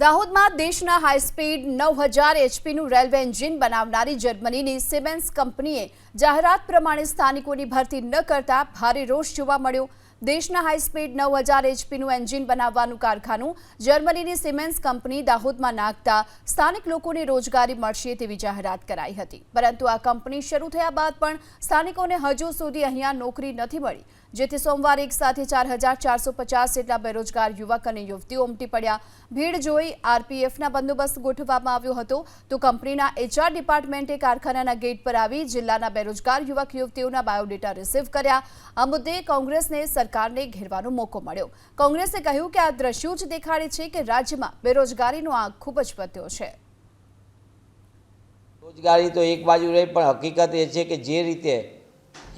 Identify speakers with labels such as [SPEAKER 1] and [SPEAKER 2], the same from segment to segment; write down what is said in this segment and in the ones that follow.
[SPEAKER 1] દાહોદમાં દેશના high speed 9000 એચપીનું railway engine બનાવનારી જર્મનીની siemens કંપનીએ જાહેરાત પ્રમાણે સ્થાનિકોની ભરતી ન કરતા ભારે રોષ જોવા મળ્યો। દેશના હાઈસ્પીડ 9000 એચપીનું એન્જિન બનાવવાનું કારખાનું જર્મનીની સિમેન્સ કંપની દાહોદમાં નાખતા સ્થાનિક લોકોને રોજગારી મળશે તેવી જાહેરાત કરાઈ હતી, પરંતુ આ કંપની શરૂ થયા બાદ પણ સ્થાનિકોને હજુ સુધી અહીંયા નોકરી નથી મળી, જેથી સોમવારે એક સાથે 4450 જેટલા બેરોજગાર યુવક અને યુવતીઓ ઉમટી પડ્યા। ભીડ જોઈ આરપીએફના બંદોબસ્ત ગોઠવવામાં આવ્યો હતો, તો કંપનીના એચઆર ડિપાર્ટમેન્ટે કારખાનાના ગેટ પર આવી જિલ્લાના બેરોજગાર યુવક યુવતીઓના બાયોડેટા રિસીવ કર્યા। આ મુદ્દે કોંગ્રેસને સરકારને ઘેરવાનો મોકો મળ્યો। કોંગ્રેસે કહ્યું કે આ દ્રશ્યો જ દેખાડે છે કે રાજ્યમાં બેરોજગારીનો આંક ખૂબ જ વધ્યો છે।
[SPEAKER 2] રોજગારી તો એક બાજુ રહી, પણ હકીકત એ છે કે જે રીતે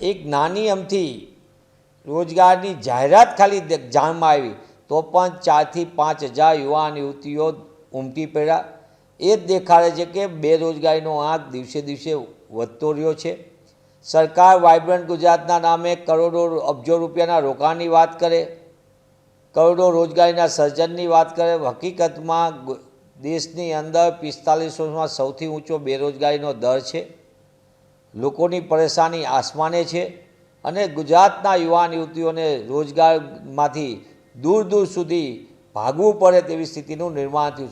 [SPEAKER 2] એક નાની અમથી રોજગારની જાહેરાત ખાલી જાણમાં આવી તો પણ 4 થી 5000 યુવાન યુવતીઓ ઉમટી પડ્યા। એ જ દેખાડે છે કે બેરોજગારીનો આંક દિવસે દિવસે વધતો રહ્યો છે। સરકાર વાઇબ્રન્ટ ગુજરાતના નામે કરોડો અબજો રૂપિયાના રોકાણની વાત કરે, કરોડો રોજગારીના સર્જનની વાત કરે, હકીકતમાં દેશની અંદર 45માં સૌથી ઊંચો બેરોજગારીનો દર છે। લોકોની પરેશાની આસમાને છે અને ગુજરાતના યુવાન યુવતીઓને રોજગારમાંથી દૂર દૂર સુધી ભાગવું પડે તેવી સ્થિતિનું નિર્માણ થયું છે।